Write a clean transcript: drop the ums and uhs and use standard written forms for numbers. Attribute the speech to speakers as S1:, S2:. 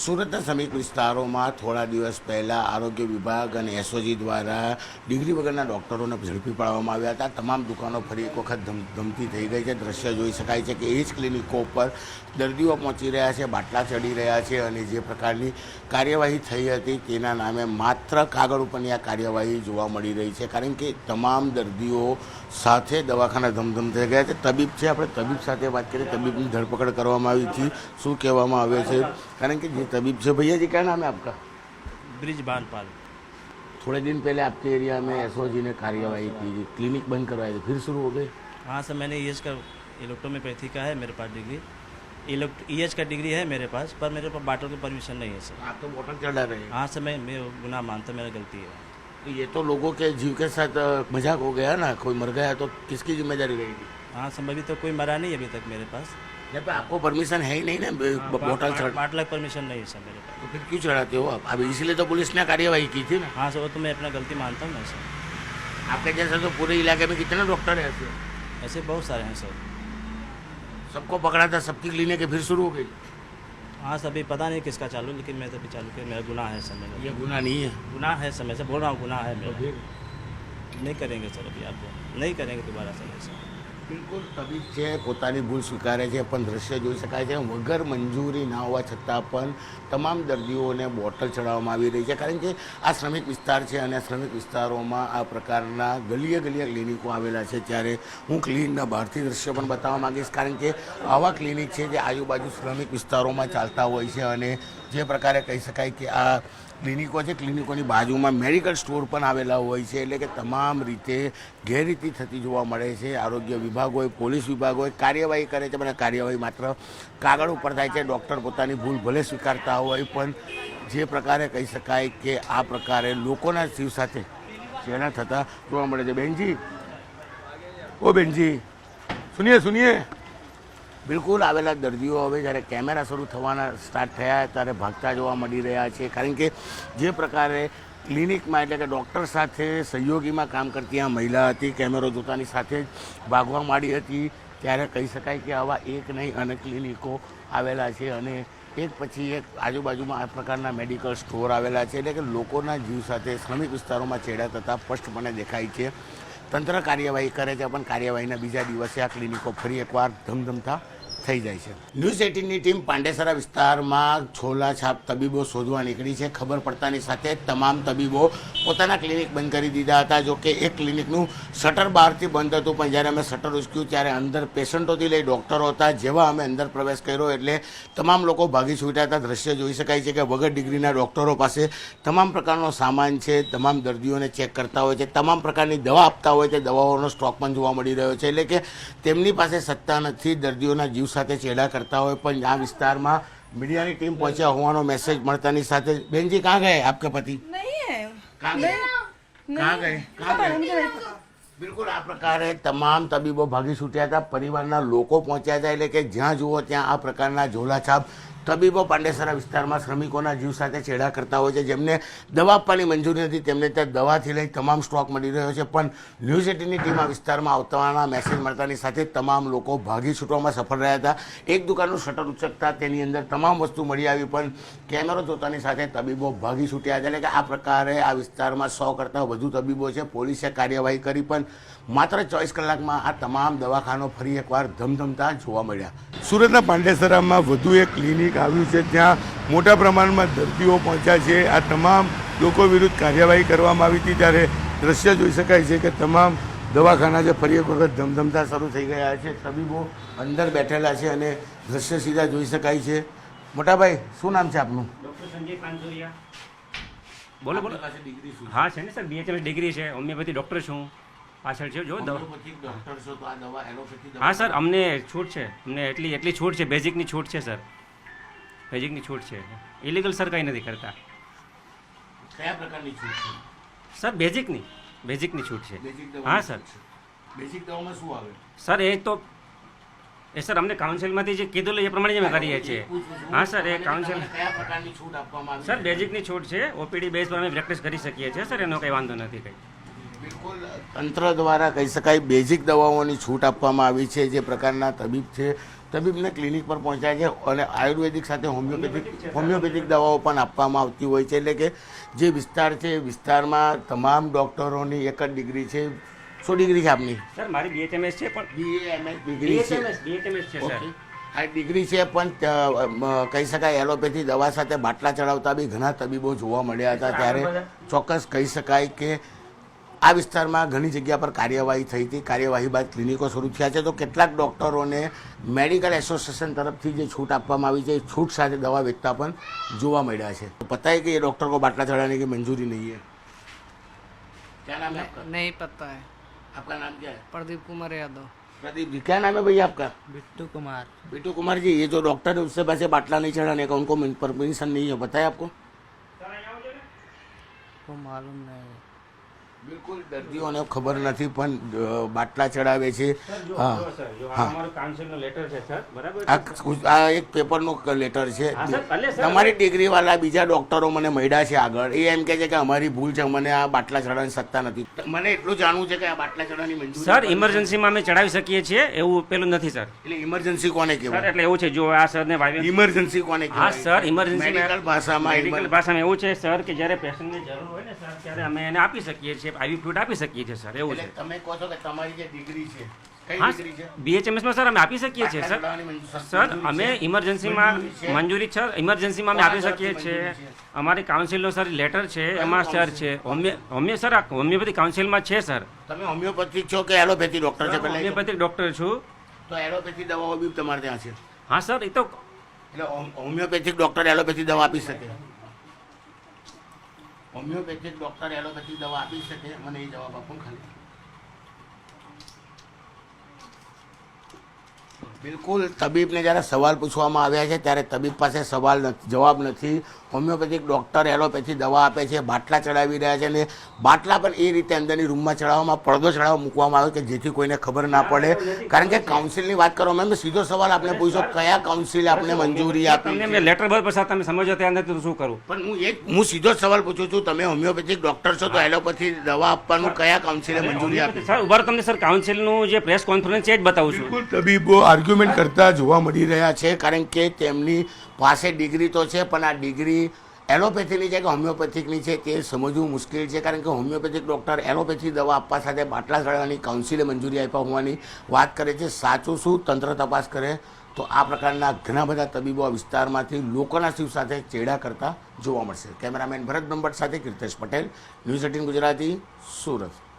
S1: સુરતના સમીપ વિસ્તારોમાં થોડા દિવસ પહેલાં આરોગ્ય વિભાગ અને એસઓજી દ્વારા ડિગ્રી વગરના ડૉક્ટરોને ઝડપી પાડવામાં આવ્યા હતા. તમામ દુકાનો ફરી એક વખત ધમધમતી થઈ ગઈ છે. દ્રશ્ય જોઈ શકાય છે કે એ જ ક્લિનિકો પર દર્દીઓ પહોંચી રહ્યા છે, બાટલા ચડી રહ્યા છે અને જે પ્રકારની કાર્યવાહી થઈ હતી તેના નામે માત્ર કાગળ ઉપરની આ કાર્યવાહી જોવા મળી રહી છે. કારણ કે તમામ દર્દીઓ સાથે દવાખાના ધમધમ થઈ ગયા છે. તબીબ છે, આપણે તબીબ સાથે વાત કરીએ. તબીબની ધરપકડ કરવામાં આવી હતી. શું કહેવામાં આવે છે? कारण कि ये तबीब से भैया जी क्या नाम है आपका?
S2: ब्रिज बानपाल।
S1: थोड़े दिन पहले आपके एरिया में एसओजी ने कार्यवाही की, क्लिनिक बंद करवाई थी, फिर शुरू हो गई?
S2: हाँ सर, मैंने ईएच का इलेक्ट्रोमेपैथी का है मेरे पास डिग्री, ईएच का डिग्री है मेरे पास, पर मेरे पास बाटल की परमिशन नहीं है सर।
S1: आप तो बोतल चढ़ा रहे हैं।
S2: हाँ सर, मैं गुनाह मानता, मेरा गलती है।
S1: तो ये तो लोगों के जीव के साथ मजाक हो गया ना, कोई मर गया तो किसकी जिम्मेदारी रहेगी?
S2: हाँ सर, अभी तो कोई मरा नहीं अभी तक मेरे पास।
S1: जब पे आपको परमिशन है ही नहीं ना बोतल चढ़,
S2: बाटल की परमिशन नहीं है सर मेरे पास।
S1: तो फिर क्यों चढ़ाते हो आप? अभी इसलिए तो पुलिस ने कार्यवाही की थी ना।
S2: हाँ सर, वो तो मैं अपना गलती मानता हूँ ना सर।
S1: आपके जैसा तो पूरे इलाके में कितने डॉक्टर हैं ऐसे?
S2: ऐसे बहुत सारे हैं सर।
S1: सबको पकड़ा था, सबकी क्लिनिक फिर शुरू हो गई?
S2: हाँ सर, अभी पता नहीं किसका चालू, लेकिन मैं तो अभी चालू किया, मेरा गुनाह है सर। मेरा
S1: ये गुनाह नहीं है?
S2: गुनाह है सर, मैं से बोल रहा हूँ गुनाह है
S1: तो
S2: मेरा।
S1: फिर
S2: नहीं करेंगे सर, अभी आप नहीं करेंगे दोबारा सर ऐसा।
S1: બિલકુલ તબીબ છે, પોતાની ભૂલ સ્વીકારે છે, પણ દ્રશ્ય જોઈ શકાય છે વગર મંજૂરી ના હોવા છતાં પણ તમામ દર્દીઓને બોટલ ચડાવવામાં આવી રહી છે. કારણ કે આ શ્રમિક વિસ્તાર છે અને શ્રમિક વિસ્તારોમાં આ પ્રકારના ગલીએ ગલીએ ક્લિનિકો આવેલા છે. ત્યારે હું ક્લિનિકના બહારથી દ્રશ્ય પણ બતાવવા માગીશ, કારણ કે આવા ક્લિનિક છે જે આજુબાજુ શ્રમિક વિસ્તારોમાં ચાલતા હોય છે અને જે પ્રકારે કહી શકાય કે આ ક્લિનિકો છે, ક્લિનિકોની બાજુમાં મેડિકલ સ્ટોર પણ આવેલા હોય છે. એટલે કે તમામ રીતે ગેરરીતિ થતી જોવા મળે છે. આરોગ્ય વિભાગ હોય, પોલીસ વિભાગ હોય, કાર્યવાહી કરે છે, પણ કાર્યવાહી માત્ર કાગળ ઉપર થાય છે. ડૉક્ટર પોતાની ભૂલ ભલે સ્વીકારતા હોય, પણ જે પ્રકારે કહી શકાય કે આ પ્રકારે લોકોના જીવ સાથે છેડા થતા જોવા મળે છે. બહેનજી, ઓ બહેનજી, સુનિએ સુનિએ. બિલકુલ આવેલા દર્દીઓ હવે જ્યારે કેમેરા શરૂ થવાના સ્ટાર્ટ થયા ત્યારે ભાગતા જોવા મળી રહ્યા છે. કારણ કે જે પ્રકારે ક્લિનિકમાં એટલે કે ડૉક્ટર સાથે સહયોગીમાં કામ કરતી આ મહિલા હતી, કેમેરો જોતાની સાથે જ ભાગવા માંડી હતી. ત્યારે કહી શકાય કે આવા એક નહીં અનેક ક્લિનિકો આવેલા છે અને એક પછી એક આજુબાજુમાં આ પ્રકારના મેડિકલ સ્ટોર આવેલા છે. એટલે કે લોકોના જીવ સાથે શ્રમિક વિસ્તારોમાં છેડા થતાં સ્પષ્ટપણે દેખાય છે. તંત્ર કાર્યવાહી કરે છે, પણ કાર્યવાહીના બીજા દિવસે આ ક્લિનિકો ફરી એકવાર ધમધમતા થઈ જાય છે. ન્યૂઝ 18ની ટીમ પાંડેસરા વિસ્તારમાં છોલા છાપ તબીબો શોધવા નીકળી છે. ખબર પડતાની સાથે તમામ તબીબો પોતાના ક્લિનિક બંધ કરી દીધા હતા. જો કે એક ક્લિનિકનું શટર બહારથી બંધ હતું, પણ જ્યારે અમે શટર ઉચક્યું ત્યારે અંદર પેશન્ટોથી લઈ ડૉક્ટરો હતા. જેવા અમે અંદર પ્રવેશ કર્યો એટલે તમામ લોકો ભાગી છૂટ્યા હતા. દ્રશ્ય જોઈ શકાય છે કે વગર ડિગ્રીના ડૉક્ટરો પાસે તમામ પ્રકારનો સામાન છે, તમામ દર્દીઓને ચેક કરતા હોય છે, તમામ પ્રકારની દવા આપતા હોય છે. દવાઓનો સ્ટોક પણ જોવા મળી રહ્યો છે. એટલે કે તેમની પાસે સત્તા નથી, દર્દીઓના જીવ સાથે છેડા કરતા હોય. પણ આ વિસ્તારમાં મીડિયાની ટીમ પહોંચ્યા હોવાનો મેસેજ મળતાની સાથે બેનજી કहाँ गए आपके पति?
S3: नहीं है।
S1: कहाँ गए? कहाँ गए? બિલકુલ આ પ્રકારે તમામ તબીબો ભાગી છૂટ્યા હતા. પરિવારના લોકો પહોંચ્યા હતા. એટલે કે જ્યાં જુઓ ત્યાં આ પ્રકારના ઝોલાછાપ તબીબો પાંડેસરા વિસ્તારમાં શ્રમિકોના જીવ સાથે છેડા કરતા હોય છે. જેમને દવા આપવાની મંજૂરી નથી તેમને ત્યાં દવાથી લઈ તમામ સ્ટોક મળી રહ્યો છે. પણ ન્યૂઝ 18ની ટીમ આ વિસ્તારમાં આવતાના મેસેજ મળતાની સાથે તમામ લોકો ભાગી છૂટવામાં સફળ રહ્યા હતા. એક દુકાનનું શટર ઉચકતા તેની અંદર તમામ વસ્તુ મળી આવી, પણ કેમેરો જોતાની સાથે તબીબો ભાગી છૂટ્યા હતા. એટલે કે આ પ્રકારે આ વિસ્તારમાં 100 કરતાં વધુ તબીબો છે. પોલીસે કાર્યવાહી કરી, પણ માત્ર 24 કલાકમાં આ તમામ દવાખાનો ફરી એકવાર ધમધમતા જોવા મળ્યા. સુરતના પાંડેસરામાં વધુ એક ક્લિનિક આવ્યું છે, ત્યાં મોટા પ્રમાણમાં દર્દીઓ પહોંચ્યા છે. આ તમામ લોકો વિરુદ્ધ કાર્યવાહી કરવામાં આવી હતી. ત્યારે દ્રશ્ય જોઈ શકાય છે કે તમામ દવાખાના જે ફરી એક વખત ધમધમતા શરૂ થઈ ગયા છે. તબીબો અંદર બેઠેલા છે અને દ્રશ્ય સીધા જોઈ શકાય છે. મોટાભાઈ, શું નામ છે આપનું?
S4: ડૉક્ટર સંજય કાંજોરિયા. બોલો બોલો. હા છે ને સર, બીએચએમએસ ડિગ્રી છે, હોમિયોપેથી ડૉક્ટર છું. પાછળ છે જો હા સર, અમને છૂટ છે, અમને એટલી છૂટ છે, બેઝિકની છૂટ છે સર, બેઝિકની છૂટ છે. ઇલીગલ સર કંઈ નથી કરતા.
S1: કયા પ્રકારની છૂટ છે
S4: સર? બેઝિકની છૂટ છે. હા સર.
S1: બેઝિક દવામાં શું આવે
S4: સર? એ સર અમને કાઉન્સિલમાંથી જે કીધું એ પ્રમાણે જ અમે કરીએ છીએ. હા સર, એ કાઉન્સિલ
S1: કયા પ્રકારની છૂટ આપવામાં આવે?
S4: સર બેઝિકની છૂટ છે. ઓપીડી બેઝ પર અમે પ્રેક્ટિસ કરી શકીએ છીએ સર, એનો કંઈ વાંધો નથી કંઈ.
S1: બિલકુલ તંત્ર દ્વારા કહી શકાય બેઝિક દવાઓની છૂટ આપવામાં આવી છે. જે પ્રકારના તબીબ છે તબીબને ક્લિનિક પર પહોંચાય છે અને આયુર્વેદિક સાથે હોમિયોપેથિક દવાઓ પણ આપવામાં આવતી હોય છે. એટલે કે જે વિસ્તાર છે એ વિસ્તારમાં તમામ ડૉક્ટરોની એક જ ડિગ્રી છે. શું ડિગ્રી છે આપની?
S4: સર મારી BHMS છે પણ
S1: BAMS ડિગ્રી છે.
S4: BHMS છે સર.
S1: ઓકે. આ ડિગ્રી છે પણ કહી શકાય એલોપેથી દવા સાથે બાટલા ચડાવતા બી ઘણા તબીબો જોવા મળ્યા હતા. ત્યારે ચોક્કસ કહી શકાય કે આ વિસ્તારમાં ઘણી જગ્યા પર કાર્યવાહી થઈ હતી. કાર્યવાહી બાદ ક્લિનિકો શરૂ થયા છે. તો કેટલાક ડૉક્ટરોને મેડિકલ એસોસિએશન તરફથી જે છૂટ આપવામાં આવી છે એ છૂટ સાથે દવા વેચતા પણ જોવા મળ્યા છે. તો પता है कि ये डॉक्टर को बाटला चढ़ाने की मंजूरी नहीं है. क्या नाम है आपका?
S3: नहीं पता है।
S1: आपका नाम क्या है?
S3: प्रदीप कुमार यादव।
S1: प्रदीप जी. क्या नाम है भैया आपका?
S3: बिट्टू कुमार।
S1: बिट्टू कुमार जी, ये जो डॉक्टर है उससे वैसे बाटला नहीं चढ़ाने का, उनको परमिशन नहीं है, पता है आपको?
S3: वो मालूम नहीं।
S1: બિલકુલ દર્દીઓને ખબર નથી પણ બાટલા ચડાવે છે. હા હા,
S4: અમારું કાઉન્સિલનો લેટર છે સર, બરાબર
S1: આ એક પેપરનો લેટર છે.
S4: હા સર, ભલે સર.
S1: તમારી ડિગ્રી વાળા બીજા ડોક્ટરો મને મળ્યા છે આગળ, એ એમ કહે છે કે અમારી ભૂલ છે, મને આ બાટલા ચડાવવાની સત્તા નથી. મને એટલું જાણવું છે કે આ બાટલા ચડાવવાની મંજૂરી
S4: સર ઇમરજન્સીમાં અમે ચડાવી શકીએ છીએ એવું પેલું નથી સર.
S1: એટલે ઇમરજન્સી કોને
S4: સર
S1: કહેવાય?
S4: એટલે એવું છે જો આ સરને વાયરસ
S1: ઇમરજન્સી કોને
S4: હા
S1: કહેવાય?
S4: સર ઇમરજન્સી
S1: મેડિકલ ભાષામાં
S4: મેડિકલ ભાષામાં એવું છે સર કે જ્યારે પેશન્ટને જરૂર હોય ને સર ત્યારે અમે એને આપી શકીએ છીએ, આવી ફ્લૂઇડ આપી શકીએ છીએ સર, એવું
S1: એટલે
S4: છે.
S1: તમે કહો છો કે તમારી જે ડિગ્રી છે કઈ
S4: હા
S1: ડિગ્રી છે?
S4: BHMSમાં સર અમે આપી શકીએ છીએ સર. સર અમે ઇમરજન્સીમાં મંજૂરી છે, ઇમરજન્સીમાં અમે આપી શકીએ છીએ. અમારી કાઉન્સિલનો સર લેટર છે, એમાં સર છે હોમિયોપેથી કાઉન્સિલમાં છે સર.
S1: તમે હોમિયોપેથિક છો કે એલોપેથી ડોક્ટર છે? પહેલા એ કહો.
S4: હોમિયોપેથિક ડોક્ટર છું.
S1: તો એલોપેથી દવાઓ બી તમારે ત્યાં છે?
S4: હા સર એ તો
S1: એટલે હોમિયોપેથિક ડોક્ટર એલોપેથી દવા આપી શકે? હોમિયોપેથિક ડોક્ટર એલોપેથિક દવા આપી શકે? મને એ જવાબ આપો ખાલી. બિલકુલ તબીબને જ્યારે સવાલ પૂછવામાં આવ્યા છે ત્યારે તબીબ પાસે જવાબ નથી. હોમિયોપેથિક ડૉક્ટર એલોપેથી દવા આપે છે, બાટલા ચડાવી રહ્યા છે અને બાટલા પણ એ રીતે અંદરની રૂમમાં ચડાવવામાં પડદો ચડાવવા મૂકવામાં આવે કે જેથી કોઈને ખબર ના પડે. કારણ કે કાઉન્સિલની વાત કરવામાં મેં સીધો સવાલ આપણે પૂછ્યો કયા કાઉન્સિલે આપણે મંજૂરી આપી
S4: તમને
S1: છે?
S4: મેં લેટર પર પસાર તમે સમજો ત્યાં નથી તો શું કરું?
S1: પણ હું સીધો જ સવાલ પૂછું છું, તમે હોમિયોપેથિક ડૉક્ટર છો તો એલોપેથી દવા આપવાનું કયા કાઉન્સિલે મંજૂરી આપી?
S4: સર ઉભા રહો, તમને સર કાઉન્સિલનું જે પ્રેસ કોન્ફરન્સ છે એ જ બતાવું છું.
S1: બિલકુલ તબીબો આર્ગ્યુમેન્ટ કરતા જોવા મળી રહ્યા છે કારણ કે તેમની પાસે ડિગ્રી તો છે પણ આ ડિગ્રી એલોપેથીની છે કે હોમિયોપેથિકની છે તે સમજવું મુશ્કેલ છે. કારણ કે હોમિયોપેથિક ડૉક્ટર એલોપેથી દવા આપવા સાથે બાટલા ચડાવવાની કાઉન્સિલે મંજૂરી આપ્યા હોવાની વાત કરે છે. સાચું શું તંત્ર તપાસ કરે. તો આ પ્રકારના ઘણા બધા તબીબો આ વિસ્તારમાંથી લોકોના શિવ સાથે ચેડા કરતા જોવા મળશે. કેમેરામેન ભરત બ્રહ્મભટ્ટ સાથે કીર્તેશ પટેલ, ન્યૂઝ 18 ગુજરાતી, સુરત.